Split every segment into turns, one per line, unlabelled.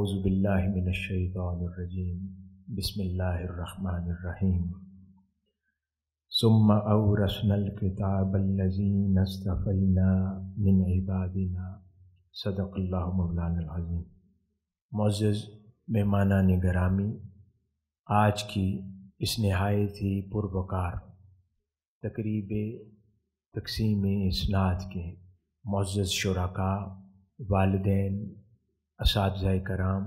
اعوذ باللہ من الشیطان الرجیم بسم اللہ الرحمن الرحیم ثم اورثنا الکتاب الذین اصطفینا من عبادنا صدق اللہ مولانا العظیم۔ معزز مہمانان گرامی، آج کی اس نہایت ہی پروقار تقریب تقسیم اسناد کے معزز شرکاء، والدین، اساتذہ کرام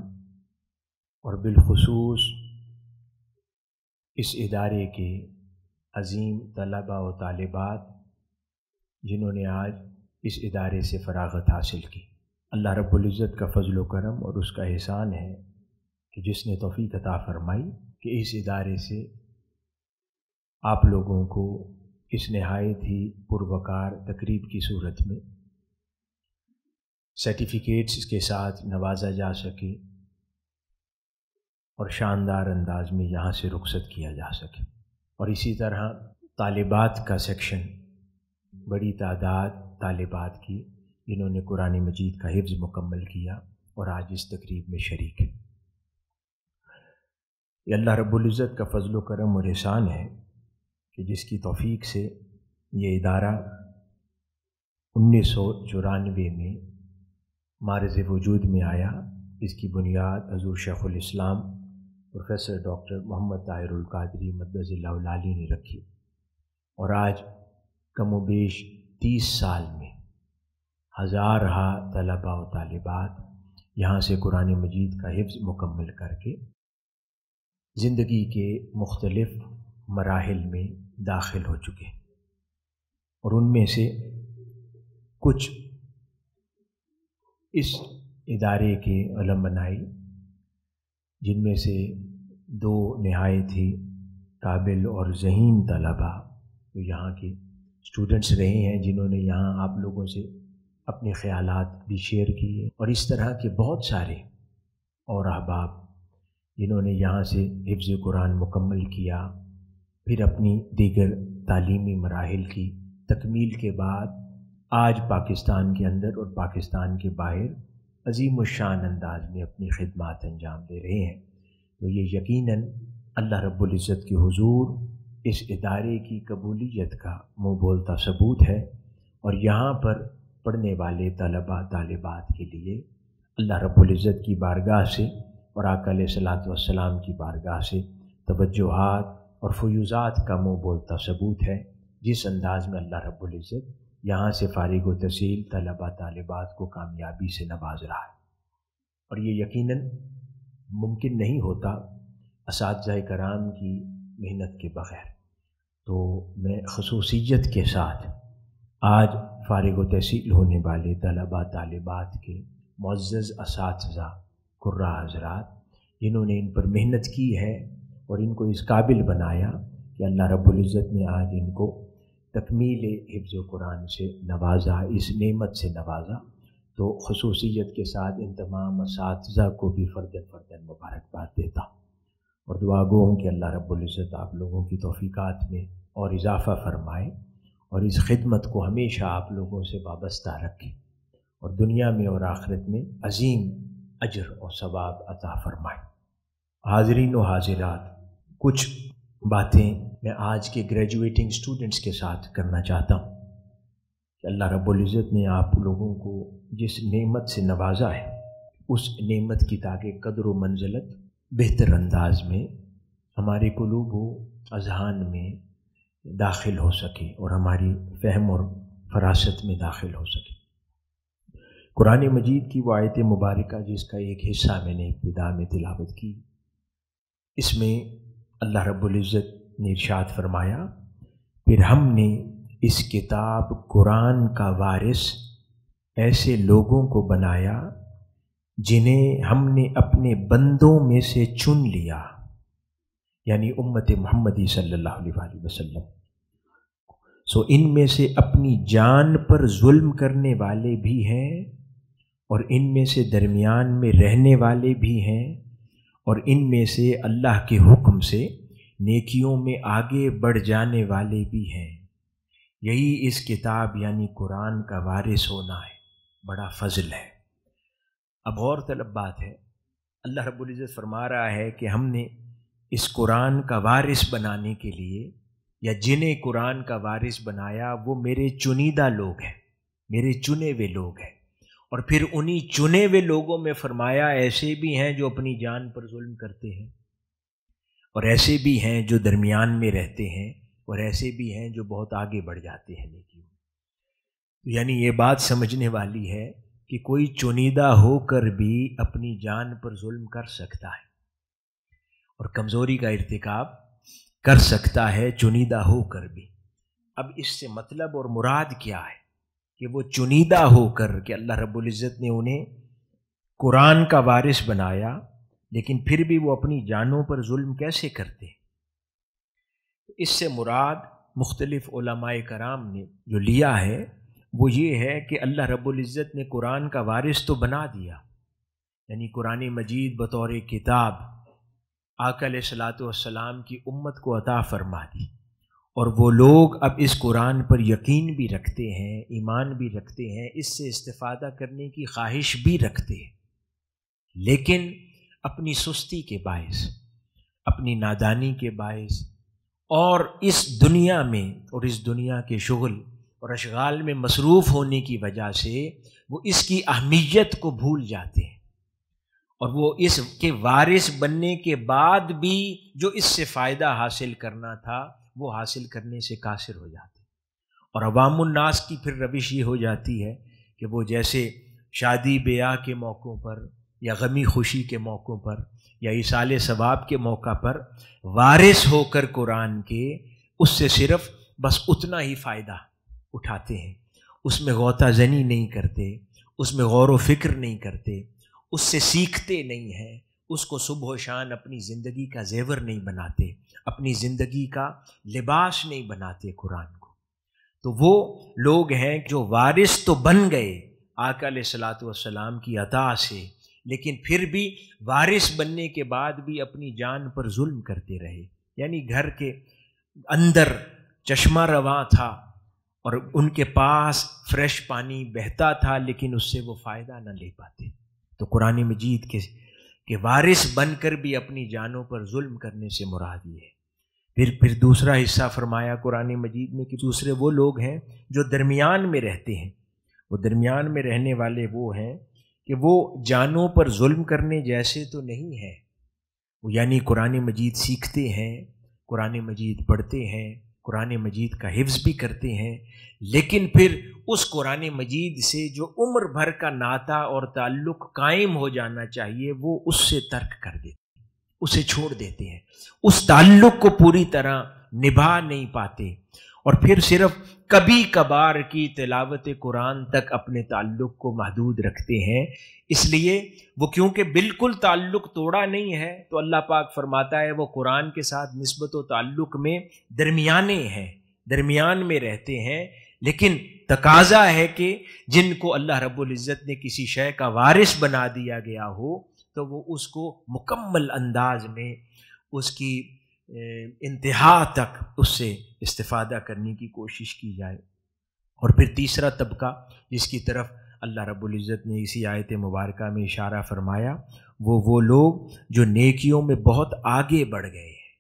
اور بالخصوص اس ادارے کے عظیم طلباء و طالبات جنہوں نے آج اس ادارے سے فراغت حاصل کی، اللہ رب العزت کا فضل و کرم اور اس کا احسان ہے کہ جس نے توفیق عطا فرمائی کہ اس ادارے سے آپ لوگوں کو اس نہایت ہی پروقار تقریب کی صورت میں سرٹیفکیٹس کے ساتھ نوازا جا سکے اور شاندار انداز میں یہاں سے رخصت کیا جا سکے۔ اور اسی طرح طالبات کا سیکشن، بڑی تعداد طالبات کی جنہوں نے قرآن مجید کا حفظ مکمل کیا اور آج اس تقریب میں شریک ہے۔ یہ اللہ رب العزت کا فضل و کرم اور احسان ہے کہ جس کی توفیق سے یہ ادارہ 1994 میں معرض وجود میں آیا۔ اس کی بنیاد حضور شیخ الاسلام پروفیسر ڈاکٹر محمد طاہر القادری مدظ اللہ العالی نے رکھی، اور آج کم و بیش 30 سال میں ہزارہا طلباء و طالبات یہاں سے قرآن مجید کا حفظ مکمل کر کے زندگی کے مختلف مراحل میں داخل ہو چکے، اور ان میں سے کچھ اس ادارے کے علمائی، جن میں سے 2 نہایت ہی قابل اور ذہین طلباء جو یہاں کے اسٹوڈنٹس رہے ہیں، جنہوں نے یہاں آپ لوگوں سے اپنے خیالات بھی شیئر کیے، اور اس طرح کے بہت سارے اور احباب جنہوں نے یہاں سے حفظ قرآن مکمل کیا، پھر اپنی دیگر تعلیمی مراحل کی تکمیل کے بعد آج پاکستان کے اندر اور پاکستان کے باہر عظیم الشان انداز میں اپنی خدمات انجام دے رہے ہیں۔ تو یہ یقیناً اللہ رب العزت کے حضور اس ادارے کی قبولیت کا منہ بولتا ثبوت ہے، اور یہاں پر پڑھنے والے طلباء طالبات کے لیے اللہ رب العزت کی بارگاہ سے اور آقا علیہ الصلوۃ والسلام کی بارگاہ سے توجہات اور فیوضات کا منہ بولتا ثبوت ہے، جس انداز میں اللہ رب العزت یہاں سے فارغ و تحصیل طلباء طالبات کو کامیابی سے نواز رہا ہے۔ اور یہ یقیناً ممکن نہیں ہوتا اساتذہ کرام کی محنت کے بغیر۔ تو میں خصوصیت کے ساتھ آج فارغ و تحصیل ہونے والے طلباء طالبات کے معزز اساتذہ قراء حضرات، جنہوں نے ان پر محنت کی ہے اور ان کو اس قابل بنایا کہ اللہ رب العزت نے آج ان کو تکمیل حفظ قرآن سے نوازا، اس نعمت سے نوازا، تو خصوصیت کے ساتھ ان تمام اساتذہ کو بھی فرداً مبارکباد دیتا اور دعا گو ہوں کہ اللہ رب العزت آپ لوگوں کی توفیقات میں اور اضافہ فرمائے، اور اس خدمت کو ہمیشہ آپ لوگوں سے وابستہ رکھے، اور دنیا میں اور آخرت میں عظیم اجر اور ثواب عطا فرمائے۔ حاضرین و حاضرات، کچھ باتیں میں آج کے گریجویٹنگ اسٹوڈنٹس کے ساتھ کرنا چاہتا ہوں کہ اللہ رب العزت نے آپ لوگوں کو جس نعمت سے نوازا ہے، اس نعمت کی تاکہ قدر و منزلت بہتر انداز میں ہمارے قلوب و اذہان میں داخل ہو سکے اور ہماری فہم اور فراست میں داخل ہو سکے۔ قرآن مجید کی وہ آیت مبارکہ جس کا ایک حصہ میں نے ابتدا میں تلاوت کی، اس میں اللہ رب العزت نے ارشاد فرمایا، پھر ہم نے اس کتاب قرآن کا وارث ایسے لوگوں کو بنایا جنہیں ہم نے اپنے بندوں میں سے چن لیا، یعنی امت محمدی صلی اللہ علیہ وآلہ وسلم۔ ان میں سے اپنی جان پر ظلم کرنے والے بھی ہیں، اور ان میں سے درمیان میں رہنے والے بھی ہیں، اور ان میں سے اللہ کے حکم سے نیکیوں میں آگے بڑھ جانے والے بھی ہیں۔ یہی اس کتاب یعنی قرآن کا وارث ہونا ہے، بڑا فضل ہے۔ اب غور طلب بات ہے اللہ رب العزت فرما رہا ہے کہ ہم نے اس قرآن کا وارث بنانے کے لیے، یا جنہیں قرآن کا وارث بنایا وہ میرے چنیدہ لوگ ہیں، میرے چنے ہوئے لوگ ہیں۔ اور پھر انہی چنے ہوئے لوگوں میں فرمایا ایسے بھی ہیں جو اپنی جان پر ظلم کرتے ہیں، اور ایسے بھی ہیں جو درمیان میں رہتے ہیں، اور ایسے بھی ہیں جو بہت آگے بڑھ جاتے ہیں نیکیوں۔ یعنی یہ بات سمجھنے والی ہے کہ کوئی چنیدہ ہو کر بھی اپنی جان پر ظلم کر سکتا ہے اور کمزوری کا ارتکاب کر سکتا ہے چنیدہ ہو کر بھی۔ اب اس سے مطلب اور مراد کیا ہے کہ وہ چنیدہ ہو کر کہ اللہ رب العزت نے انہیں قرآن کا وارث بنایا، لیکن پھر بھی وہ اپنی جانوں پر ظلم کیسے کرتے؟ اس سے مراد مختلف علماء کرام نے جو لیا ہے وہ یہ ہے کہ اللہ رب العزت نے قرآن کا وارث تو بنا دیا، یعنی قرآن مجید بطور کتاب آقا علیہ الصلوۃ والسلام کی امت کو عطا فرما دی، اور وہ لوگ اب اس قرآن پر یقین بھی رکھتے ہیں، ایمان بھی رکھتے ہیں، اس سے استفادہ کرنے کی خواہش بھی رکھتے ہیں، لیکن اپنی سستی کے باعث، اپنی نادانی کے باعث، اور اس دنیا میں اور اس دنیا کے شغل اور اشغال میں مصروف ہونے کی وجہ سے وہ اس کی اہمیت کو بھول جاتے ہیں، اور وہ اس کے وارث بننے کے بعد بھی جو اس سے فائدہ حاصل کرنا تھا وہ حاصل کرنے سے قاصر ہو جاتے ہیں۔ اور عوام الناس کی پھر روش یہ ہو جاتی ہے کہ وہ جیسے شادی بیاہ کے موقعوں پر یا غمی خوشی کے موقعوں پر یا ایصال ثواب کے موقع پر وارث ہو کر قرآن کے اس سے صرف بس اتنا ہی فائدہ اٹھاتے ہیں، اس میں غوطہ زنی نہیں کرتے، اس میں غور و فکر نہیں کرتے، اس سے سیکھتے نہیں ہیں، اس کو صبح و شام اپنی زندگی کا زیور نہیں بناتے، اپنی زندگی کا لباس نہیں بناتے قرآن کو۔ تو وہ لوگ ہیں جو وارث تو بن گئے آقا علیہ الصلوۃ والسلام کی عطا سے، لیکن پھر بھی وارث بننے کے بعد بھی اپنی جان پر ظلم کرتے رہے، یعنی گھر کے اندر چشمہ رواں تھا اور ان کے پاس فریش پانی بہتا تھا، لیکن اس سے وہ فائدہ نہ لے پاتے۔ تو قرآن مجید کے وارث بن کر بھی اپنی جانوں پر ظلم کرنے سے مراد یہ ہے۔ پھر دوسرا حصہ فرمایا قرآن مجید میں کہ دوسرے وہ لوگ ہیں جو درمیان میں رہتے ہیں۔ وہ درمیان میں رہنے والے وہ ہیں کہ وہ جانوں پر ظلم کرنے جیسے تو نہیں ہیں، وہ یعنی قرآن مجید سیکھتے ہیں، قرآن مجید پڑھتے ہیں، قرآن مجید کا حفظ بھی کرتے ہیں، لیکن پھر اس قرآن مجید سے جو عمر بھر کا ناطہ اور تعلق قائم ہو جانا چاہیے وہ اس سے ترک کر دیتے ہیں، اسے چھوڑ دیتے ہیں، اس تعلق کو پوری طرح نبھا نہیں پاتے، اور پھر صرف کبھی کبھار کی تلاوت قرآن تک اپنے تعلق کو محدود رکھتے ہیں۔ اس لیے وہ کیونکہ بالکل تعلق توڑا نہیں ہے تو اللہ پاک فرماتا ہے وہ قرآن کے ساتھ نسبت و تعلق میں درمیانے ہیں، درمیان میں رہتے ہیں، لیکن تقاضا ہے کہ جن کو اللہ رب العزت نے کسی شے کا وارث بنا دیا گیا ہو تو وہ اس کو مکمل انداز میں اس کی انتہا تک اس سے استفادہ کرنے کی کوشش کی جائے۔ اور پھر تیسرا طبقہ جس کی طرف اللہ رب العزت نے اسی آیت مبارکہ میں اشارہ فرمایا وہ لوگ جو نیکیوں میں بہت آگے بڑھ گئے ہیں،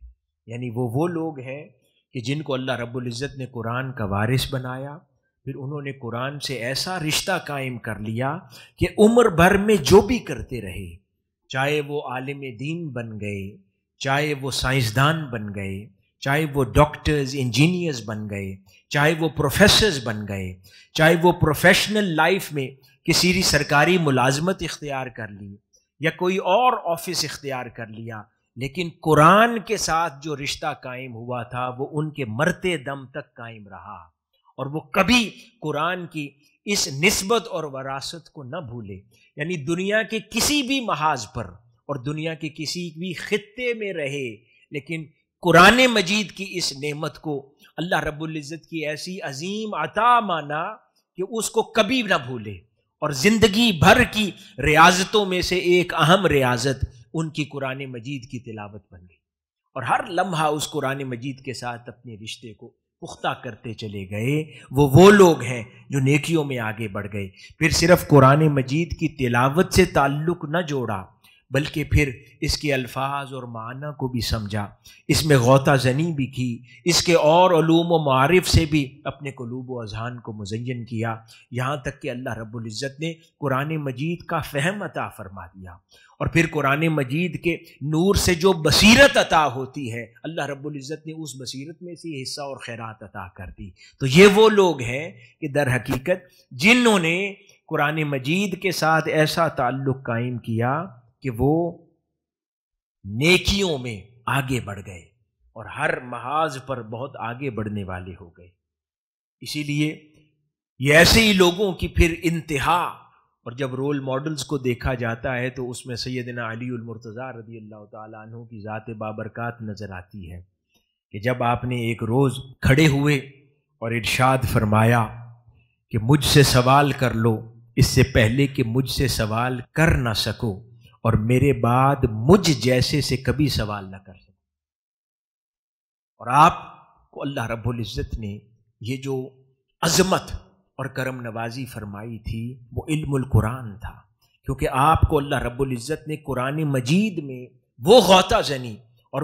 یعنی وہ لوگ ہیں کہ جن کو اللہ رب العزت نے قرآن کا وارث بنایا، پھر انہوں نے قرآن سے ایسا رشتہ قائم کر لیا کہ عمر بھر میں جو بھی کرتے رہے، چاہے وہ عالم دین بن گئے، چاہے وہ سائنسدان بن گئے، چاہے وہ ڈاکٹرز انجینئرز بن گئے، چاہے وہ پروفیسرز بن گئے، چاہے وہ پروفیشنل لائف میں کسی سرکاری ملازمت اختیار کر لی یا کوئی اور آفس اختیار کر لیا، لیکن قرآن کے ساتھ جو رشتہ قائم ہوا تھا وہ ان کے مرتے دم تک قائم رہا، اور وہ کبھی قرآن کی اس نسبت اور وراثت کو نہ بھولے۔ یعنی دنیا کے کسی بھی محاذ پر اور دنیا کے کسی بھی خطے میں رہے، لیکن قرآن مجید کی اس نعمت کو اللہ رب العزت کی ایسی عظیم عطا مانا کہ اس کو کبھی نہ بھولے، اور زندگی بھر کی ریاضتوں میں سے ایک اہم ریاضت ان کی قرآن مجید کی تلاوت بن گئی، اور ہر لمحہ اس قرآن مجید کے ساتھ اپنے رشتے کو پختہ کرتے چلے گئے۔ وہ لوگ ہیں جو نیکیوں میں آگے بڑھ گئے، پھر صرف قرآن مجید کی تلاوت سے تعلق نہ جوڑا بلکہ پھر اس کے الفاظ اور معنی کو بھی سمجھا، اس میں غوطہ زنی بھی کی، اس کے اور علوم و معارف سے بھی اپنے قلوب و اذہان کو مزین کیا، یہاں تک کہ اللہ رب العزت نے قرآن مجید کا فہم عطا فرما دیا، اور پھر قرآن مجید کے نور سے جو بصیرت عطا ہوتی ہے اللہ رب العزت نے اس بصیرت میں سے حصہ اور خیرات عطا کر دی۔ تو یہ وہ لوگ ہیں کہ در حقیقت جنہوں نے قرآن مجید کے ساتھ ایسا تعلق قائم کیا کہ وہ نیکیوں میں آگے بڑھ گئے اور ہر محاذ پر بہت آگے بڑھنے والے ہو گئے۔ اسی لیے یہ ایسے ہی لوگوں کی پھر انتہا، اور جب رول ماڈلز کو دیکھا جاتا ہے تو اس میں سیدنا علی المرتضیٰ رضی اللہ تعالیٰ عنہ کی ذات بابرکات نظر آتی ہے کہ جب آپ نے ایک روز کھڑے ہوئے اور ارشاد فرمایا کہ مجھ سے سوال کر لو اس سے پہلے کہ مجھ سے سوال کر نہ سکو، اور میرے بعد مجھ جیسے سے کبھی سوال نہ کر سکو۔ اور آپ کو اللہ رب العزت نے یہ جو عظمت اور کرم نوازی فرمائی تھی وہ علم القرآن تھا، کیونکہ آپ کو اللہ رب العزت نے قرآن مجید میں وہ غوطہ زنی اور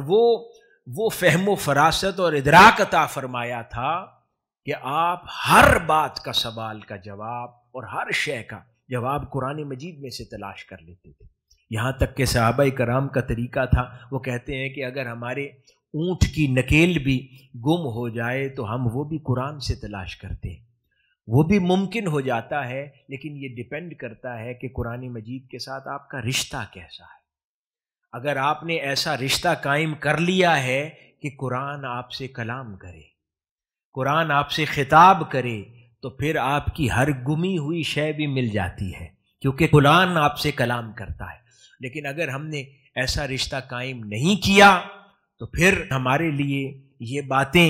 وہ فہم و فراست اور ادراک عطا فرمایا تھا کہ آپ ہر بات کا سوال کا جواب اور ہر شے کا جواب قرآن مجید میں سے تلاش کر لیتے تھے۔ یہاں تک کہ صحابہ کرام کا طریقہ تھا، وہ کہتے ہیں کہ اگر ہمارے اونٹ کی نکیل بھی گم ہو جائے تو ہم وہ بھی قرآن سے تلاش کرتے ہیں، وہ بھی ممکن ہو جاتا ہے، لیکن یہ ڈیپینڈ کرتا ہے کہ قرآن مجید کے ساتھ آپ کا رشتہ کیسا ہے۔ اگر آپ نے ایسا رشتہ قائم کر لیا ہے کہ قرآن آپ سے کلام کرے، قرآن آپ سے خطاب کرے، تو پھر آپ کی ہر گمی ہوئی شے بھی مل جاتی ہے، کیونکہ قرآن آپ سے کلام کرتا ہے۔ لیکن اگر ہم نے ایسا رشتہ قائم نہیں کیا تو پھر ہمارے لیے یہ باتیں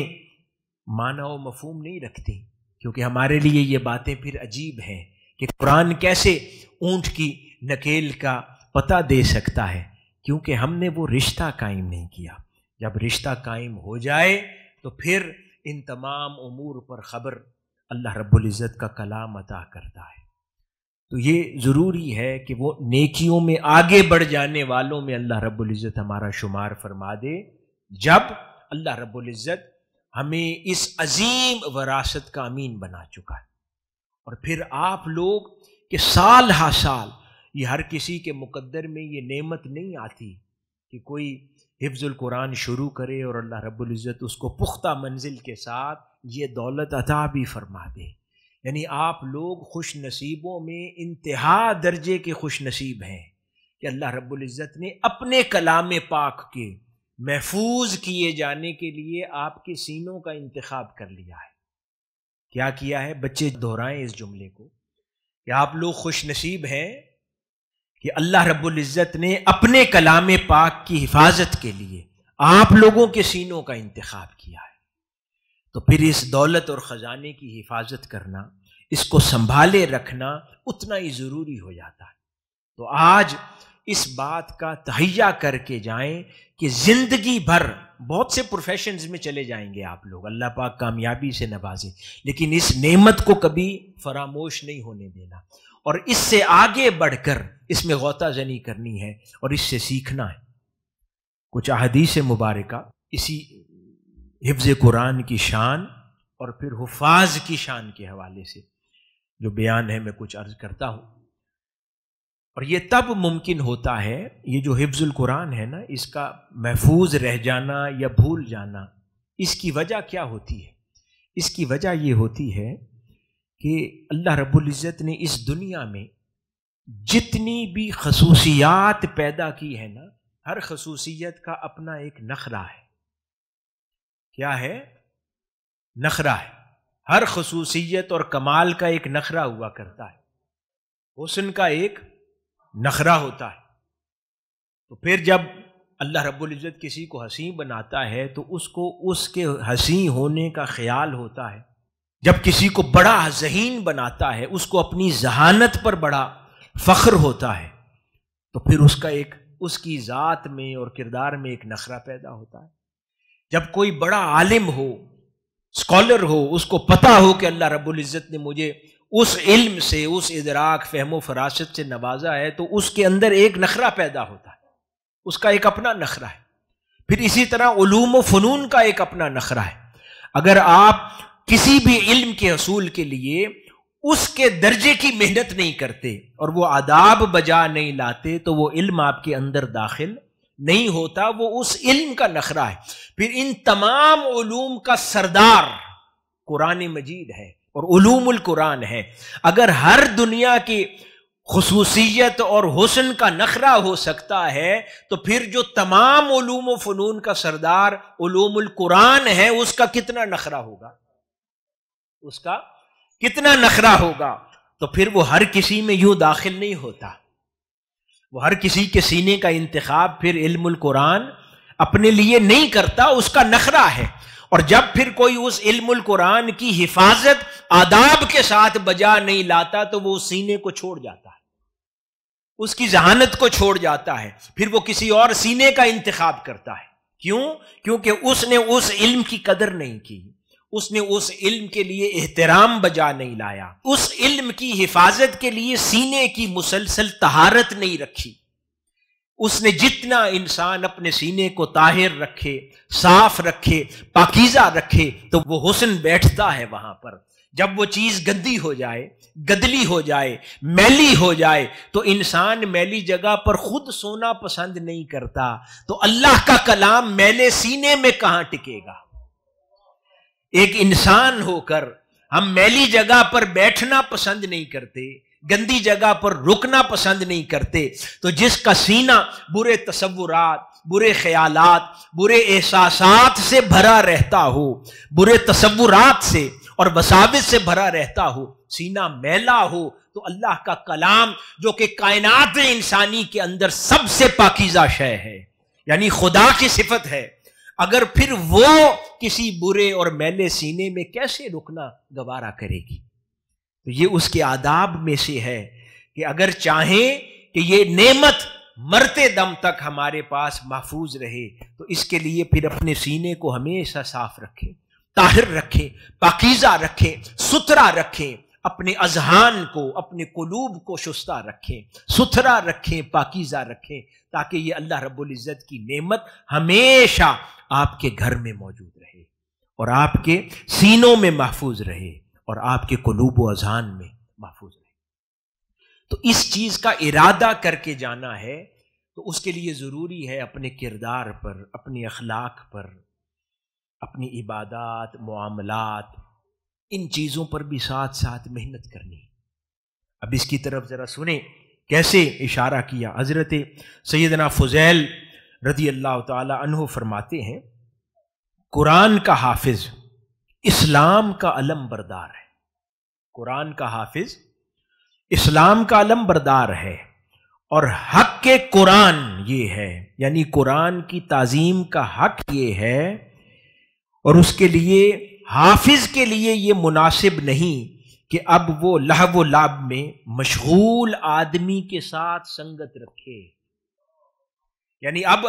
معنی و مفہوم نہیں رکھتی، کیونکہ ہمارے لیے یہ باتیں پھر عجیب ہیں کہ قرآن کیسے اونٹ کی نکیل کا پتہ دے سکتا ہے، کیونکہ ہم نے وہ رشتہ قائم نہیں کیا۔ جب رشتہ قائم ہو جائے تو پھر ان تمام امور پر خبر اللہ رب العزت کا کلام عطا کرتا ہے۔ تو یہ ضروری ہے کہ وہ نیکیوں میں آگے بڑھ جانے والوں میں اللہ رب العزت ہمارا شمار فرما دے، جب اللہ رب العزت ہمیں اس عظیم وراثت کا امین بنا چکا ہے۔ اور پھر آپ لوگ کہ سال ہا سال یہ ہر کسی کے مقدر میں یہ نعمت نہیں آتی کہ کوئی حفظ القرآن شروع کرے اور اللہ رب العزت اس کو پختہ منزل کے ساتھ یہ دولت عطا بھی فرما دے۔ یعنی آپ لوگ خوش نصیبوں میں انتہا درجے کے خوش نصیب ہیں کہ اللہ رب العزت نے اپنے کلام پاک کے محفوظ کیے جانے کے لیے آپ کے سینوں کا انتخاب کر لیا ہے۔ کیا کیا ہے؟ بچے دہرائیں اس جملے کو کہ آپ لوگ خوش نصیب ہیں کہ اللہ رب العزت نے اپنے کلام پاک کی حفاظت کے لیے آپ لوگوں کے سینوں کا انتخاب کیا ہے۔ تو پھر اس دولت اور خزانے کی حفاظت کرنا، اس کو سنبھالے رکھنا اتنا ہی ضروری ہو جاتا ہے۔ تو آج اس بات کا تہیہ کر کے جائیں کہ زندگی بھر بہت سے پروفیشنز میں چلے جائیں گے آپ لوگ، اللہ پاک کامیابی سے نوازے، لیکن اس نعمت کو کبھی فراموش نہیں ہونے دینا، اور اس سے آگے بڑھ کر اس میں غوطہ زنی کرنی ہے اور اس سے سیکھنا ہے۔ کچھ احادیث مبارکہ اسی حفظ قرآن کی شان اور پھر حفاظ کی شان کے حوالے سے جو بیان ہے میں کچھ عرض کرتا ہوں۔ اور یہ تب ممکن ہوتا ہے، یہ جو حفظ القرآن ہے نا، اس کا محفوظ رہ جانا یا بھول جانا، اس کی وجہ کیا ہوتی ہے؟ اس کی وجہ یہ ہوتی ہے کہ اللہ رب العزت نے اس دنیا میں جتنی بھی خصوصیات پیدا کی ہے نا، ہر خصوصیت کا اپنا ایک نخرہ ہے۔ کیا ہے؟ نخرہ ہے۔ ہر خصوصیت اور کمال کا ایک نخرہ ہوا کرتا ہے، حسن کا ایک نخرہ ہوتا ہے۔ تو پھر جب اللہ رب العزت کسی کو حسین بناتا ہے تو اس کو اس کے حسین ہونے کا خیال ہوتا ہے۔ جب کسی کو بڑا ذہین بناتا ہے اس کو اپنی ذہانت پر بڑا فخر ہوتا ہے، تو پھر اس کی ذات میں اور کردار میں ایک نخرہ پیدا ہوتا ہے۔ جب کوئی بڑا عالم ہو، اسکالر ہو، اس کو پتہ ہو کہ اللہ رب العزت نے مجھے اس علم سے، اس ادراک، فہم و فراست سے نوازا ہے تو اس کے اندر ایک نخرہ پیدا ہوتا ہے، اس کا ایک اپنا نخرہ ہے۔ پھر اسی طرح علوم و فنون کا ایک اپنا نخرہ ہے۔ اگر آپ کسی بھی علم کے حصول کے لیے اس کے درجے کی محنت نہیں کرتے اور وہ آداب بجا نہیں لاتے تو وہ علم آپ کے اندر داخل نہیں ہوتا، وہ اس علم کا نخرہ ہے۔ پھر ان تمام علوم کا سردار قرآن مجید ہے اور علوم القرآن ہے۔ اگر ہر دنیا کی خصوصیت اور حسن کا نخرہ ہو سکتا ہے تو پھر جو تمام علوم و فنون کا سردار علوم القرآن ہے اس کا کتنا نخرہ ہوگا، اس کا کتنا نخرہ ہوگا۔ تو پھر وہ ہر کسی میں یوں داخل نہیں ہوتا، وہ ہر کسی کے سینے کا انتخاب پھر علم القرآن اپنے لیے نہیں کرتا، اس کا نخرہ ہے۔ اور جب پھر کوئی اس علم القرآن کی حفاظت آداب کے ساتھ بجا نہیں لاتا تو وہ اس سینے کو چھوڑ جاتا ہے، اس کی ذہانت کو چھوڑ جاتا ہے، پھر وہ کسی اور سینے کا انتخاب کرتا ہے۔ کیوں؟ کیونکہ اس نے اس علم کی قدر نہیں کی، اس نے اس علم کے لیے احترام بجا نہیں لایا، اس علم کی حفاظت کے لیے سینے کی مسلسل طہارت نہیں رکھی۔ اس نے جتنا انسان اپنے سینے کو طاہر رکھے، صاف رکھے، پاکیزہ رکھے تو وہ حسن بیٹھتا ہے وہاں پر۔ جب وہ چیز گندی ہو جائے، گدلی ہو جائے، میلی ہو جائے تو انسان میلی جگہ پر خود سونا پسند نہیں کرتا، تو اللہ کا کلام میلے سینے میں کہاں ٹکے گا؟ ایک انسان ہو کر ہم میلی جگہ پر بیٹھنا پسند نہیں کرتے، گندی جگہ پر رکنا پسند نہیں کرتے، تو جس کا سینہ برے تصورات، برے خیالات، برے احساسات سے بھرا رہتا ہو، برے تصورات سے اور وساوس سے بھرا رہتا ہو، سینہ میلا ہو، تو اللہ کا کلام جو کہ کائنات انسانی کے اندر سب سے پاکیزہ شے ہے، یعنی خدا کی صفت ہے، اگر پھر وہ کسی برے اور میلے سینے میں کیسے رکنا گوارا کرے گی؟ تو یہ اس کے آداب میں سے ہے کہ اگر چاہیں کہ یہ نعمت مرتے دم تک ہمارے پاس محفوظ رہے تو اس کے لیے پھر اپنے سینے کو ہمیشہ صاف رکھیں، طاہر رکھیں، پاکیزہ رکھیں، ستھرا رکھیں، اپنے اذہان کو، اپنے قلوب کو شستہ رکھیں، ستھرا رکھیں، پاکیزہ رکھیں، تاکہ یہ اللہ رب العزت کی نعمت ہمیشہ آپ کے گھر میں موجود رہے اور آپ کے سینوں میں محفوظ رہے اور آپ کے قلوب و اذہان میں محفوظ رہے۔ تو اس چیز کا ارادہ کر کے جانا ہے، تو اس کے لیے ضروری ہے اپنے کردار پر، اپنے اخلاق پر، اپنی عبادات، معاملات، ان چیزوں پر بھی ساتھ ساتھ محنت کرنی۔ اب اس کی طرف ذرا سنیں کیسے اشارہ کیا۔ حضرت سیدنا فضیل رضی اللہ تعالی عنہ فرماتے ہیں، قرآن کا حافظ اسلام کا علم بردار ہے۔ قرآن کا حافظ اسلام کا علم بردار ہے، اور حق کے قرآن یہ ہے، یعنی قرآن کی تعظیم کا حق یہ ہے، اور اس کے لیے حافظ کے لیے یہ مناسب نہیں کہ اب وہ لہو و لعب میں مشغول آدمی کے ساتھ سنگت رکھے۔ یعنی اب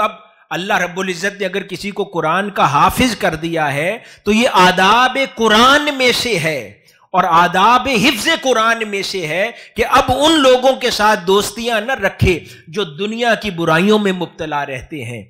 اللہ رب العزت نے اگر کسی کو قرآن کا حافظ کر دیا ہے تو یہ آداب قرآن میں سے ہے اور آداب حفظ قرآن میں سے ہے کہ اب ان لوگوں کے ساتھ دوستیاں نہ رکھے جو دنیا کی برائیوں میں مبتلا رہتے ہیں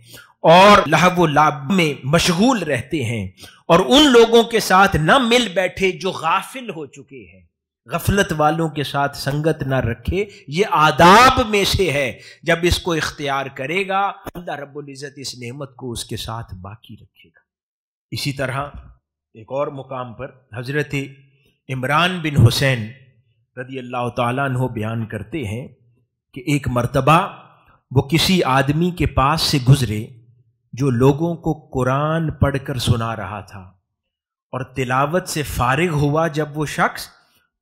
اور لہو و لعب میں مشغول رہتے ہیں، اور ان لوگوں کے ساتھ نہ مل بیٹھے جو غافل ہو چکے ہیں، غفلت والوں کے ساتھ سنگت نہ رکھے۔ یہ آداب میں سے ہے، جب اس کو اختیار کرے گا اللہ رب العزت اس نعمت کو اس کے ساتھ باقی رکھے گا۔ اسی طرح ایک اور مقام پر حضرت عمران بن حسین رضی اللہ تعالیٰ عنہ بیان کرتے ہیں کہ ایک مرتبہ وہ کسی آدمی کے پاس سے گزرے جو لوگوں کو قرآن پڑھ کر سنا رہا تھا، اور تلاوت سے فارغ ہوا جب وہ شخص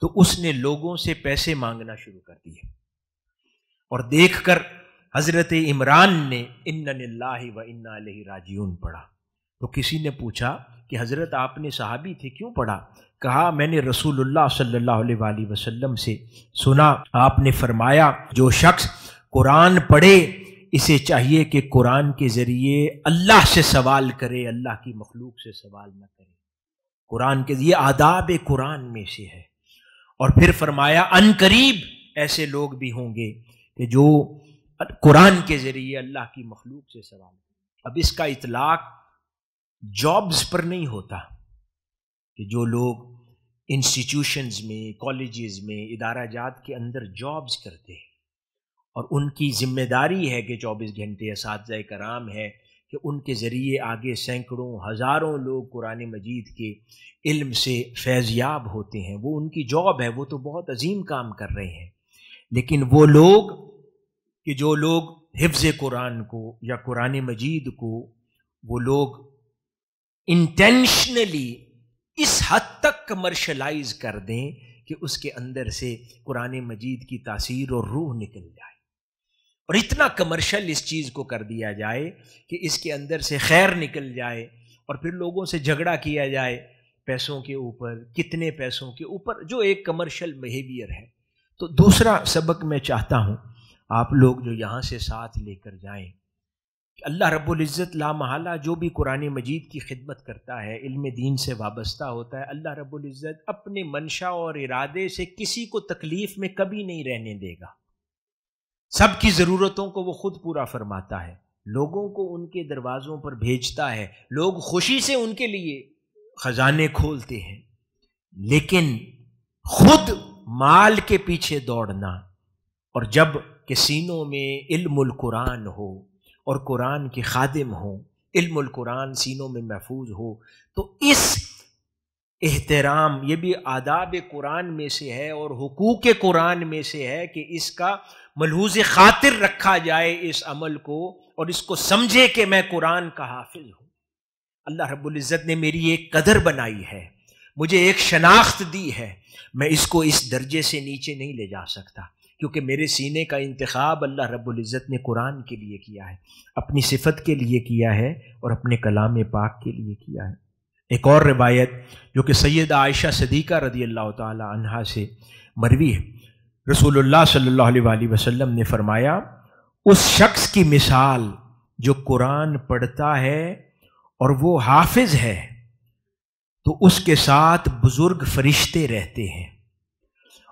تو اس نے لوگوں سے پیسے مانگنا شروع کر دیے، اور دیکھ کر حضرت عمران نے اِنَّ لِلَّهِ وَإِنَّا إِلَيْهِ راجعون پڑھا۔ تو کسی نے پوچھا کہ حضرت آپ نے صحابی تھے کیوں پڑھا؟ کہا میں نے رسول اللہ صلی اللہ علیہ وآلہ وسلم سے سنا، آپ نے فرمایا جو شخص قرآن پڑھے اسے چاہیے کہ قرآن کے ذریعے اللہ سے سوال کرے، اللہ کی مخلوق سے سوال نہ کرے۔ قرآن کے یہ آداب قرآن میں سے ہے، اور پھر فرمایا ان قریب ایسے لوگ بھی ہوں گے کہ جو قرآن کے ذریعے اللہ کی مخلوق سے سوال کریں۔ اب اس کا اطلاق جابز پر نہیں ہوتا کہ جو لوگ انسٹیٹیوشنز میں، کالجز میں، ادارہ جات کے اندر جابز کرتے ہیں اور ان کی ذمہ داری ہے کہ 24 گھنٹے اساتذہ کرام ہے کہ ان کے ذریعے آگے سینکڑوں ہزاروں لوگ قرآن مجید کے علم سے فیضیاب ہوتے ہیں، وہ ان کی جاب ہے، وہ تو بہت عظیم کام کر رہے ہیں۔ لیکن وہ لوگ کہ جو لوگ حفظ قرآن کو یا قرآن مجید کو وہ لوگ انٹینشنلی اس حد تک کمرشلائز کر دیں کہ اس کے اندر سے قرآن مجید کی تاثیر اور روح نکل جائے، اور اتنا کمرشل اس چیز کو کر دیا جائے کہ اس کے اندر سے خیر نکل جائے، اور پھر لوگوں سے جھگڑا کیا جائے پیسوں کے اوپر، کتنے پیسوں کے اوپر، جو ایک کمرشل بیہیویئر ہے۔ تو دوسرا سبق میں چاہتا ہوں آپ لوگ جو یہاں سے ساتھ لے کر جائیں کہ اللہ رب العزت لا محالہ جو بھی قرآن مجید کی خدمت کرتا ہے، علم دین سے وابستہ ہوتا ہے، اللہ رب العزت اپنے منشا اور ارادے سے کسی کو تکلیف میں کبھی نہیں رہنے دے گا۔ سب کی ضرورتوں کو وہ خود پورا فرماتا ہے، لوگوں کو ان کے دروازوں پر بھیجتا ہے، لوگ خوشی سے ان کے لیے خزانے کھولتے ہیں، لیکن خود مال کے پیچھے دوڑنا، اور جب کہ سینوں میں علم القرآن ہو اور قرآن کے خادم ہوں، علم القرآن سینوں میں محفوظ ہو، تو اس احترام، یہ بھی آداب قرآن میں سے ہے اور حقوق قرآن میں سے ہے کہ اس کا ملحوظ خاطر رکھا جائے اس عمل کو، اور اس کو سمجھے کہ میں قرآن کا حافظ ہوں۔ اللہ رب العزت نے میری ایک قدر بنائی ہے، مجھے ایک شناخت دی ہے، میں اس کو اس درجے سے نیچے نہیں لے جا سکتا، کیونکہ میرے سینے کا انتخاب اللہ رب العزت نے قرآن کے لیے کیا ہے، اپنی صفت کے لیے کیا ہے اور اپنے کلام پاک کے لیے کیا ہے۔ ایک اور روایت جو کہ سیدہ عائشہ صدیقہ رضی اللہ تعالی عنہا سے مروی ہے، رسول اللہ صلی اللہ علیہ وآلہ وسلم نے فرمایا، اس شخص کی مثال جو قرآن پڑھتا ہے اور وہ حافظ ہے تو اس کے ساتھ بزرگ فرشتے رہتے ہیں،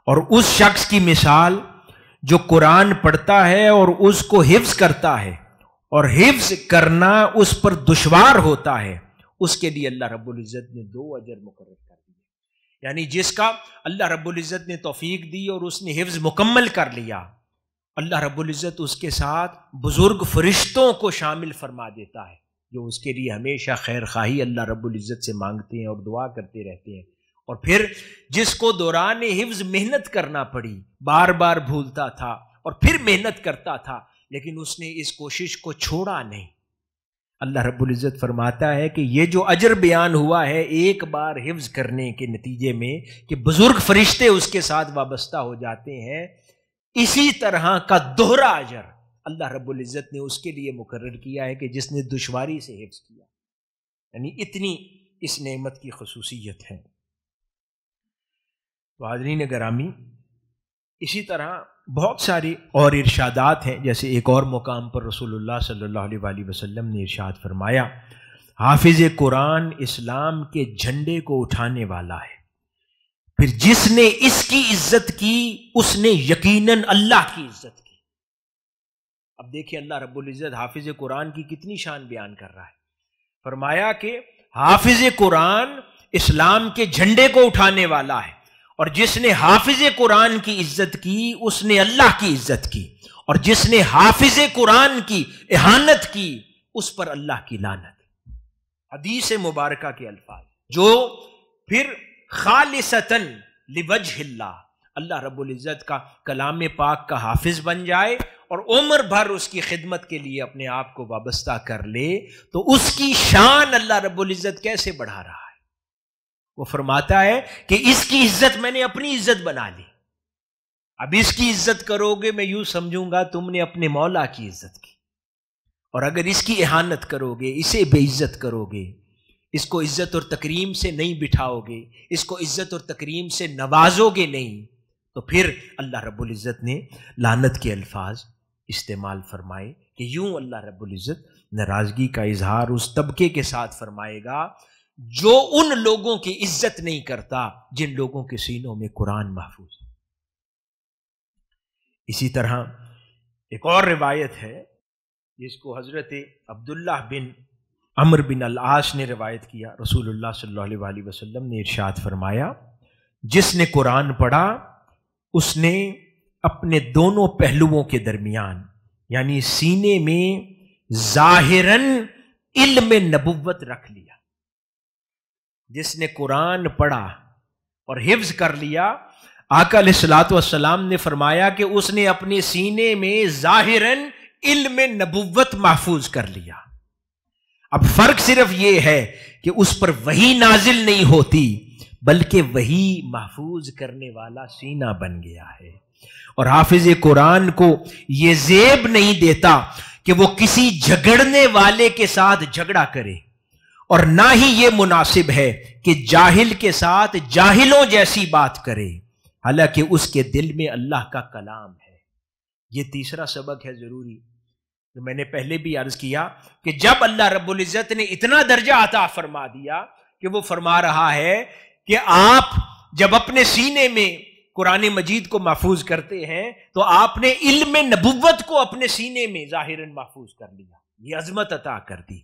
اور اس شخص کی مثال جو قرآن پڑھتا ہے اور اس کو حفظ کرتا ہے اور حفظ کرنا اس پر دشوار ہوتا ہے، اس کے لیے اللہ رب العزت نے 2 اجر مقرر کر دیے۔ یعنی جس کا اللہ رب العزت نے توفیق دی اور اس نے حفظ مکمل کر لیا، اللہ رب العزت اس کے ساتھ بزرگ فرشتوں کو شامل فرما دیتا ہے، جو اس کے لیے ہمیشہ خیر خواہی اللہ رب العزت سے مانگتے ہیں اور دعا کرتے رہتے ہیں۔ اور پھر جس کو دوران حفظ محنت کرنا پڑی، بار بار بھولتا تھا اور پھر محنت کرتا تھا، لیکن اس نے اس کوشش کو چھوڑا نہیں، اللہ رب العزت فرماتا ہے کہ یہ جو اجر بیان ہوا ہے ایک بار حفظ کرنے کے نتیجے میں کہ بزرگ فرشتے اس کے ساتھ وابستہ ہو جاتے ہیں، اسی طرح کا دوہرا اجر اللہ رب العزت نے اس کے لیے مقرر کیا ہے کہ جس نے دشواری سے حفظ کیا۔ یعنی اتنی اس نعمت کی خصوصیت ہے۔ تو حاضرین گرامی، اسی طرح بہت ساری اور ارشادات ہیں، جیسے ایک اور مقام پر رسول اللہ صلی اللہ علیہ وآلہ وسلم نے ارشاد فرمایا، حافظ قرآن اسلام کے جھنڈے کو اٹھانے والا ہے، پھر جس نے اس کی عزت کی اس نے یقیناً اللہ کی عزت کی۔ اب دیکھیں اللہ رب العزت حافظ قرآن کی کتنی شان بیان کر رہا ہے۔ فرمایا کہ حافظ قرآن اسلام کے جھنڈے کو اٹھانے والا ہے، اور جس نے حافظ قرآن کی عزت کی اس نے اللہ کی عزت کی، اور جس نے حافظ قرآن کی اہانت کی اس پر اللہ کی لعنت۔ حدیث مبارکہ کے الفاظ جو پھر خالصتاً لوجہ اللہ، اللہ رب العزت کا کلام پاک کا حافظ بن جائے اور عمر بھر اس کی خدمت کے لیے اپنے آپ کو وابستہ کر لے، تو اس کی شان اللہ رب العزت کیسے بڑھا رہا ہے۔ وہ فرماتا ہے کہ اس کی عزت میں نے اپنی عزت بنا لی، اب اس کی عزت کرو گے میں یوں سمجھوں گا تم نے اپنے مولا کی عزت کی، اور اگر اس کی اہانت کرو گے، اسے بے عزت کرو گے، اس کو عزت اور تکریم سے نہیں بٹھاؤ گے، اس کو عزت اور تکریم سے نوازو گے نہیں، تو پھر اللہ رب العزت نے لعنت کے الفاظ استعمال فرمائے کہ یوں اللہ رب العزت ناراضگی کا اظہار اس طبقے کے ساتھ فرمائے گا جو ان لوگوں کی عزت نہیں کرتا جن لوگوں کے سینوں میں قرآن محفوظ ہے۔ اسی طرح ایک اور روایت ہے جس کو حضرت عبداللہ بن عمرو بن العاص نے روایت کیا، رسول اللہ صلی اللہ علیہ وسلم نے ارشاد فرمایا، جس نے قرآن پڑھا اس نے اپنے دونوں پہلوؤں کے درمیان یعنی سینے میں ظاہراً علم نبوت رکھ لیا۔ جس نے قرآن پڑھا اور حفظ کر لیا، آقا علیہ الصلوۃ والسلام نے فرمایا کہ اس نے اپنے سینے میں ظاہراً علم نبوت محفوظ کر لیا۔ اب فرق صرف یہ ہے کہ اس پر وحی نازل نہیں ہوتی بلکہ وحی محفوظ کرنے والا سینہ بن گیا ہے، اور حافظ قرآن کو یہ زیب نہیں دیتا کہ وہ کسی جھگڑنے والے کے ساتھ جھگڑا کرے، اور نہ ہی یہ مناسب ہے کہ جاہل کے ساتھ جاہلوں جیسی بات کرے، حالانکہ اس کے دل میں اللہ کا کلام ہے۔ یہ تیسرا سبق ہے ضروری، جو میں نے پہلے بھی عرض کیا کہ جب اللہ رب العزت نے اتنا درجہ عطا فرما دیا کہ وہ فرما رہا ہے کہ آپ جب اپنے سینے میں قرآن مجید کو محفوظ کرتے ہیں تو آپ نے علم نبوت کو اپنے سینے میں ظاہراً محفوظ کر لیا، یہ عظمت عطا کر دی،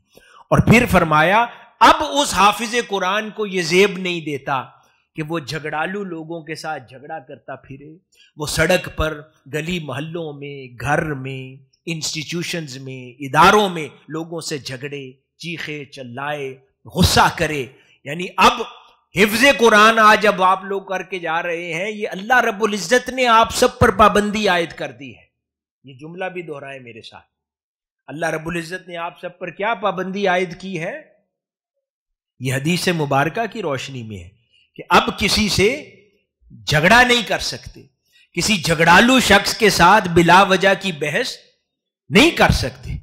اور پھر فرمایا اب اس حافظ قرآن کو یہ زیب نہیں دیتا کہ وہ جھگڑالو لوگوں کے ساتھ جھگڑا کرتا پھرے، وہ سڑک پر، گلی محلوں میں، گھر میں، انسٹیٹیوشنز میں، اداروں میں لوگوں سے جھگڑے، چیخے چلائے، غصہ کرے۔ یعنی اب حفظ قرآن آج اب آپ لوگ کر کے جا رہے ہیں، یہ اللہ رب العزت نے آپ سب پر پابندی عائد کر دی ہے۔ یہ جملہ بھی دہرائے میرے ساتھ، اللہ رب العزت نے آپ سب پر کیا پابندی عائد کی ہے؟ یہ حدیث مبارکہ کی روشنی میں ہے کہ اب کسی سے جھگڑا نہیں کر سکتے، کسی جھگڑالو شخص کے ساتھ بلا وجہ کی بحث نہیں کر سکتے،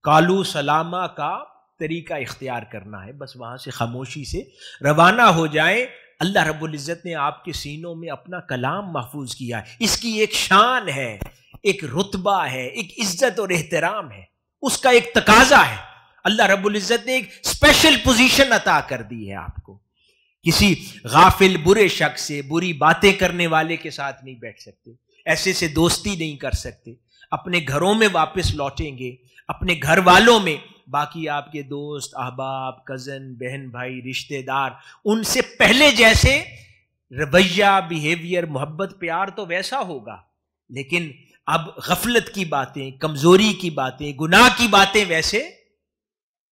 کالو سلامہ کا طریقہ اختیار کرنا ہے، بس وہاں سے خاموشی سے روانہ ہو جائیں۔ اللہ رب العزت نے آپ کے سینوں میں اپنا کلام محفوظ کیا ہے، اس کی ایک شان ہے، ایک رتبہ ہے، ایک عزت اور احترام ہے، اس کا ایک تقاضا ہے۔ اللہ رب العزت نے ایک اسپیشل پوزیشن عطا کر دی ہے آپ کو۔ کسی غافل برے شخص سے، بری باتیں کرنے والے کے ساتھ نہیں بیٹھ سکتے، ایسے سے دوستی نہیں کر سکتے، اپنے گھروں میں واپس لوٹیں گے، اپنے گھر والوں میں، باقی آپ کے دوست، احباب، کزن، بہن بھائی، رشتہ دار، ان سے پہلے جیسے رویہ، بیہیویئر، محبت، پیار تو ویسا ہوگا، لیکن اب غفلت کی باتیں، کمزوری کی باتیں، گناہ کی باتیں ویسے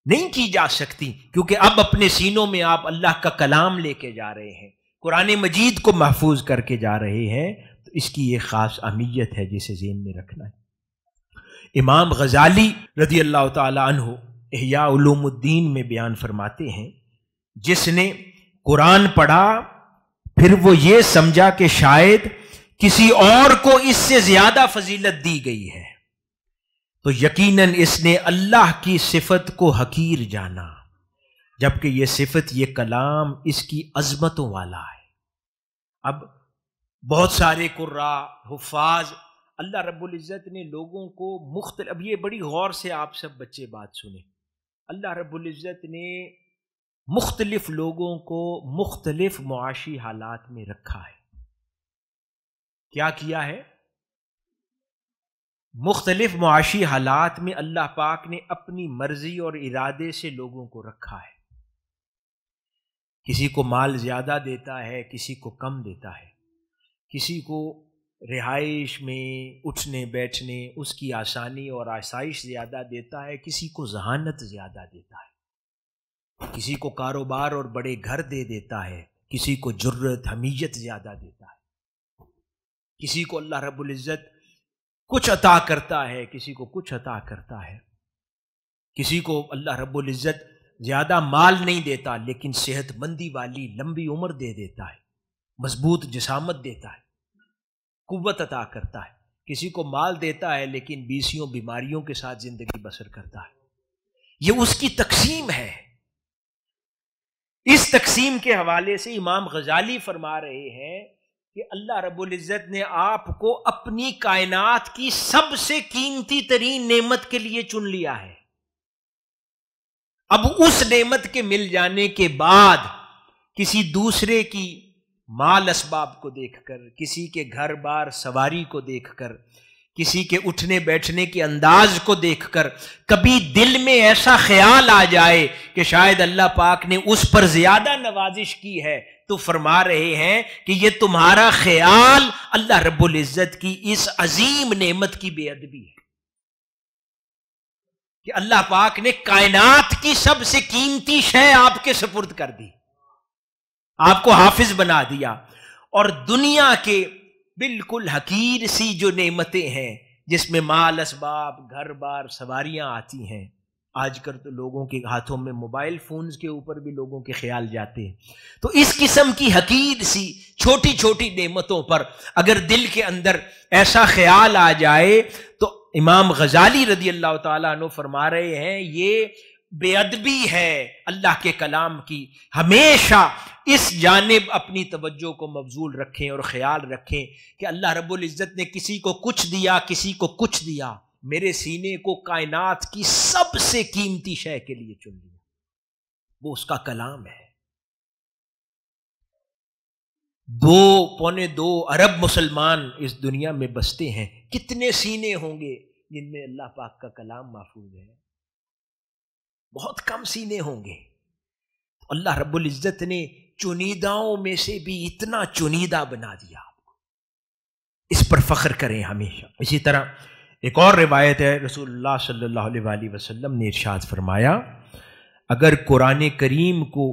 نہیں کی جا سکتی، کیونکہ اب اپنے سینوں میں آپ اللہ کا کلام لے کے جا رہے ہیں، قرآن مجید کو محفوظ کر کے جا رہے ہیں، تو اس کی یہ خاص اہمیت ہے جسے ذہن میں رکھنا ہے۔ امام غزالی رضی اللہ تعالی عنہ احیاء علوم الدین میں بیان فرماتے ہیں، جس نے قرآن پڑھا پھر وہ یہ سمجھا کہ شاید کسی اور کو اس سے زیادہ فضیلت دی گئی ہے تو یقیناً اس نے اللہ کی صفت کو حقیر جانا، جبکہ یہ صفت، یہ کلام اس کی عظمتوں والا ہے۔ اب بہت سارے قراء، حفاظ، اللہ رب العزت نے لوگوں کو مختلف، اب یہ بڑی غور سے آپ سب بچے بات سنیں، اللہ رب العزت نے مختلف لوگوں کو مختلف معاشی حالات میں رکھا ہے۔ کیا کیا ہے؟ مختلف معاشی حالات میں اللہ پاک نے اپنی مرضی اور ارادے سے لوگوں کو رکھا ہے۔ کسی کو مال زیادہ دیتا ہے، کسی کو کم دیتا ہے، کسی کو رہائش میں، اٹھنے بیٹھنے، اس کی آسانی اور آسائش زیادہ دیتا ہے، کسی کو ذہانت زیادہ دیتا ہے، کسی کو کاروبار اور بڑے گھر دے دیتا ہے، کسی کو جرت، حمیت زیادہ دیتا ہے، کسی کو اللہ رب العزت کچھ عطا کرتا ہے، کسی کو کچھ عطا کرتا ہے، کسی کو اللہ رب العزت زیادہ مال نہیں دیتا لیکن صحت مندی والی لمبی عمر دے دیتا ہے، مضبوط جسامت دیتا ہے، قوت عطا کرتا ہے، کسی کو مال دیتا ہے لیکن بیسیوں بیماریوں کے ساتھ زندگی بسر کرتا ہے۔ یہ اس کی تقسیم ہے۔ اس تقسیم کے حوالے سے امام غزالی فرما رہے ہیں کہ اللہ رب العزت نے آپ کو اپنی کائنات کی سب سے قیمتی ترین نعمت کے لیے چن لیا ہے، اب اس نعمت کے مل جانے کے بعد کسی دوسرے کی مال اسباب کو دیکھ کر، کسی کے گھر بار سواری کو دیکھ کر، کسی کے اٹھنے بیٹھنے کے انداز کو دیکھ کر کبھی دل میں ایسا خیال آ جائے کہ شاید اللہ پاک نے اس پر زیادہ نوازش کی ہے، تو فرما رہے ہیں کہ یہ تمہارا خیال اللہ رب العزت کی اس عظیم نعمت کی بے ادبی ہے کہ اللہ پاک نے کائنات کی سب سے قیمتی شے آپ کے سپرد کر دی، آپ کو حافظ بنا دیا، اور دنیا کے بالکل حقیر سی جو نعمتیں ہیں جس میں مال اسباب گھر بار سواریاں آتی ہیں، آج کل تو لوگوں کے ہاتھوں میں موبائل فونز کے اوپر بھی لوگوں کے خیال جاتے ہیں، تو اس قسم کی حقیر سی چھوٹی چھوٹی نعمتوں پر اگر دل کے اندر ایسا خیال آ جائے تو امام غزالی رضی اللہ تعالیٰ عنہ فرما رہے ہیں یہ بے ادبی ہے اللہ کے کلام کی۔ ہمیشہ اس جانب اپنی توجہ کو مبذول رکھیں اور خیال رکھیں کہ اللہ رب العزت نے کسی کو کچھ دیا، کسی کو کچھ دیا، میرے سینے کو کائنات کی سب سے قیمتی شے کے لیے چن لیا، وہ اس کا کلام ہے۔ 2.25 ارب مسلمان اس دنیا میں بستے ہیں، کتنے سینے ہوں گے جن میں اللہ پاک کا کلام محفوظ ہے؟ بہت کم سینے ہوں گے۔ اللہ رب العزت نے چنیداؤں میں سے بھی اتنا چنیدہ بنا دیا آپ کو، اس پر فخر کریں ہمیشہ۔ اسی طرح ایک اور روایت ہے، رسول اللہ صلی اللہ علیہ وآلہ وسلم نے ارشاد فرمایا اگر قرآن کریم کو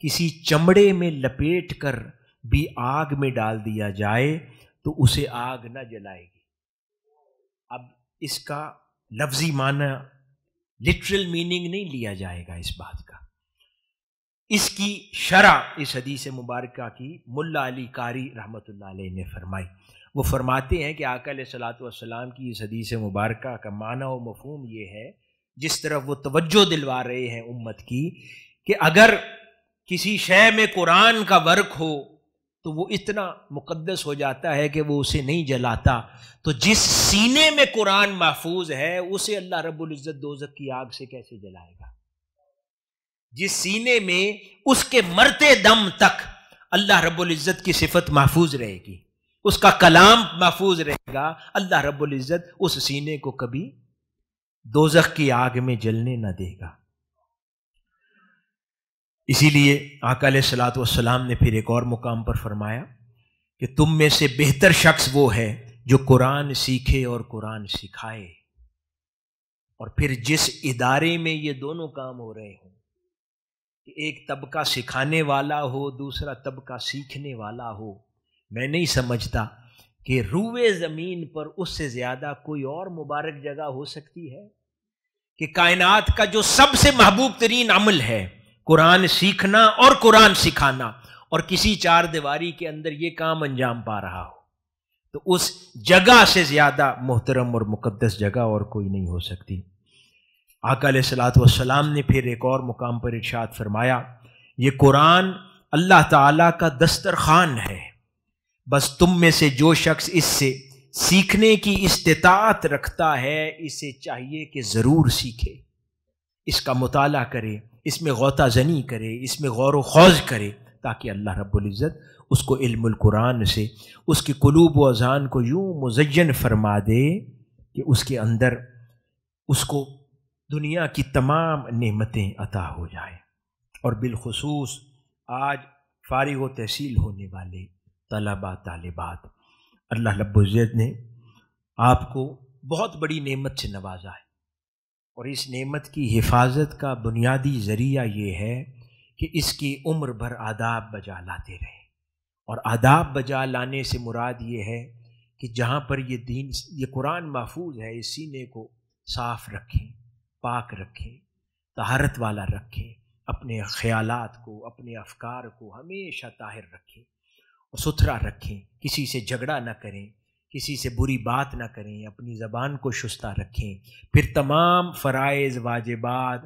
کسی چمڑے میں لپیٹ کر بھی آگ میں ڈال دیا جائے تو اسے آگ نہ جلائے گی۔ اب اس کا لفظی معنی لٹرل میننگ نہیں لیا جائے گا اس بات کا، اس کی شرح اس حدیث مبارکہ کی ملا علی قاری رحمۃ اللہ علیہ نے فرمائی۔ وہ فرماتے ہیں کہ آقا علیہ الصلوۃ والسلام کی اس حدیث مبارکہ کا معنی و مفہوم یہ ہے، جس طرف وہ توجہ دلوا رہے ہیں امت کی، کہ اگر کسی شے میں قرآن کا ورق ہو تو وہ اتنا مقدس ہو جاتا ہے کہ وہ اسے نہیں جلاتا، تو جس سینے میں قرآن محفوظ ہے اسے اللہ رب العزت دوزخ کی آگ سے کیسے جلائے گا؟ جس سینے میں اس کے مرتے دم تک اللہ رب العزت کی صفت محفوظ رہے گی، اس کا کلام محفوظ رہے گا، اللہ رب العزت اس سینے کو کبھی دوزخ کی آگ میں جلنے نہ دے گا۔ اسی لیے آقا علیہ الصلوۃ والسلام نے پھر ایک اور مقام پر فرمایا کہ تم میں سے بہتر شخص وہ ہے جو قرآن سیکھے اور قرآن سکھائے، اور پھر جس ادارے میں یہ دونوں کام ہو رہے ہوں کہ ایک طبقہ سکھانے والا ہو دوسرا طبقہ سیکھنے والا ہو، میں نہیں سمجھتا کہ روئے زمین پر اس سے زیادہ کوئی اور مبارک جگہ ہو سکتی ہے کہ کائنات کا جو سب سے محبوب ترین عمل ہے قرآن سیکھنا اور قرآن سکھانا، اور کسی چار دیواری کے اندر یہ کام انجام پا رہا ہو، تو اس جگہ سے زیادہ محترم اور مقدس جگہ اور کوئی نہیں ہو سکتی۔ آقا علیہ الصلوۃ والسلام نے پھر ایک اور مقام پر ارشاد فرمایا یہ قرآن اللہ تعالیٰ کا دسترخوان ہے، بس تم میں سے جو شخص اس سے سیکھنے کی استطاعت رکھتا ہے اسے چاہیے کہ ضرور سیکھے، اس کا مطالعہ کرے، اس میں غوطہ زنی کرے، اس میں غور و خوض کرے، تاکہ اللہ رب العزت اس کو علم القرآن سے اس کی قلوب و اذہان کو یوں مزین فرما دے کہ اس کے اندر اس کو دنیا کی تمام نعمتیں عطا ہو جائیں۔ اور بالخصوص آج فارغ و تحصیل ہونے والے طلباء طالبات، اللہ رب العزت نے آپ کو بہت بڑی نعمت سے نوازا ہے، اور اس نعمت کی حفاظت کا بنیادی ذریعہ یہ ہے کہ اس کی عمر بھر آداب بجا لاتے رہیں، اور آداب بجا لانے سے مراد یہ ہے کہ جہاں پر یہ قرآن محفوظ ہے اس سینے کو صاف رکھیں، پاک رکھیں، طہارت والا رکھیں، اپنے خیالات کو اپنے افکار کو ہمیشہ طاہر رکھیں اور ستھرا رکھیں، کسی سے جھگڑا نہ کریں، کسی سے بری بات نہ کریں، اپنی زبان کو شستہ رکھیں، پھر تمام فرائض واجبات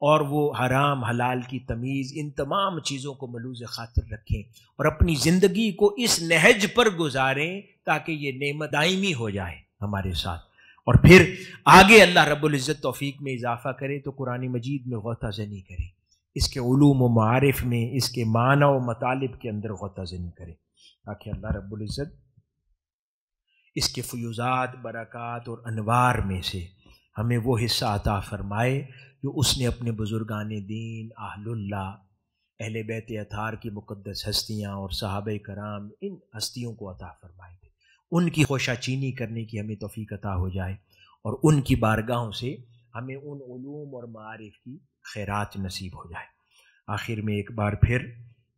اور وہ حرام حلال کی تمیز، ان تمام چیزوں کو ملوز خاطر رکھیں اور اپنی زندگی کو اس نہج پر گزاریں تاکہ یہ نعمت دائمی ہو جائے ہمارے ساتھ، اور پھر آگے اللہ رب العزت توفیق میں اضافہ کرے تو قرآن مجید میں غوطہ زنی کرے، اس کے علوم و معارف میں، اس کے معنی و مطالب کے اندر غوطہ زنی کرے، تاکہ اللہ رب العزت اس کے فیوزات، برکات اور انوار میں سے ہمیں وہ حصہ عطا فرمائے جو اس نے اپنے بزرگان دین، اہل اللہ، اہل بیت اطہار کی مقدس ہستیاں اور صحابہ کرام، ان ہستیوں کو عطا فرمائے تھے، ان کی خوشہ چینی کرنے کی ہمیں توفیق عطا ہو جائے، اور ان کی بارگاہوں سے ہمیں ان علوم اور معارف کی خیرات نصیب ہو جائے۔ آخر میں ایک بار پھر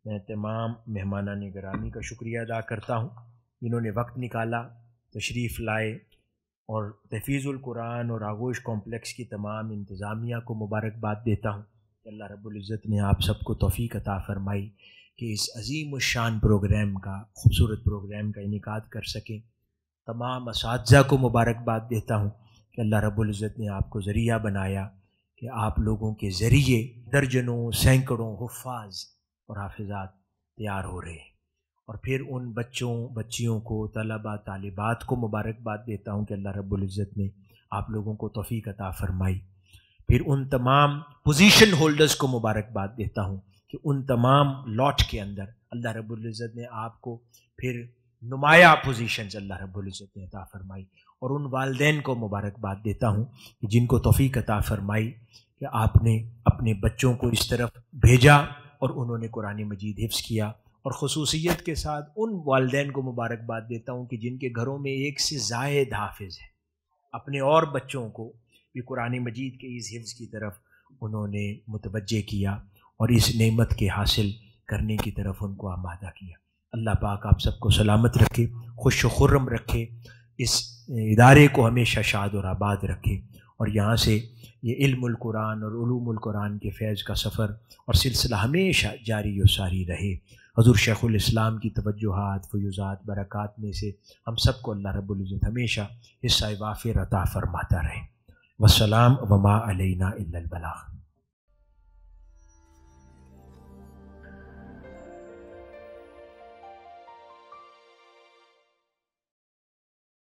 میں تمام مہمانان گرامی کا شکریہ ادا کرتا ہوں جنہوں نے وقت نکالا، تشریف لائے، اور تحفیظ القرآن اور آغوش کمپلیکس کی تمام انتظامیہ کو مبارکباد دیتا ہوں کہ اللہ رب العزت نے آپ سب کو توفیق عطا فرمائی کہ اس عظیم الشان پروگرام کا، خوبصورت پروگرام کا انعقاد کر سکیں۔ تمام اساتذہ کو مبارکباد دیتا ہوں کہ اللہ رب العزت نے آپ کو ذریعہ بنایا کہ آپ لوگوں کے ذریعے درجنوں، سینکڑوں حفاظ اور حافظات تیار ہو رہے ہیں، اور پھر ان بچوں، بچیوں کو، طلباء، طالبات کو مبارکباد دیتا ہوں کہ اللہ رب العزت نے آپ لوگوں کو توفیق عطا فرمائی۔ پھر ان تمام پوزیشن ہولڈرز کو مبارکباد دیتا ہوں کہ ان تمام لاٹ کے اندر اللہ رب العزت نے آپ کو پھر نمایاں پوزیشنز اللہ رب العزت نے عطا فرمائی، اور ان والدین کو مبارکباد دیتا ہوں کہ جن کو توفیق عطا فرمائی کہ آپ نے اپنے بچوں کو اس طرف بھیجا اور انہوں نے قرآن مجید حفظ کیا، اور خصوصیت کے ساتھ ان والدین کو مبارکباد دیتا ہوں کہ جن کے گھروں میں ایک سے زائد حافظ ہے، اپنے اور بچوں کو بھی قرآن مجید کے اس حفظ کی طرف انہوں نے متوجہ کیا اور اس نعمت کے حاصل کرنے کی طرف ان کو آمادہ کیا۔ اللہ پاک آپ سب کو سلامت رکھے، خوش و خرم رکھے، اس ادارے کو ہمیشہ شاد اور آباد رکھے، اور یہاں سے یہ علم القرآن اور علوم القرآن کے فیض کا سفر اور سلسلہ ہمیشہ جاری و ساری رہے۔ حضور شیخ الاسلام کی توجہات، فیوزات، برکات میں سے ہم سب کو اللہ رب العزت ہمیشہ حصہ وافر عطا فرماتا رہے۔ والسلام وما علینا الا البلاغ۔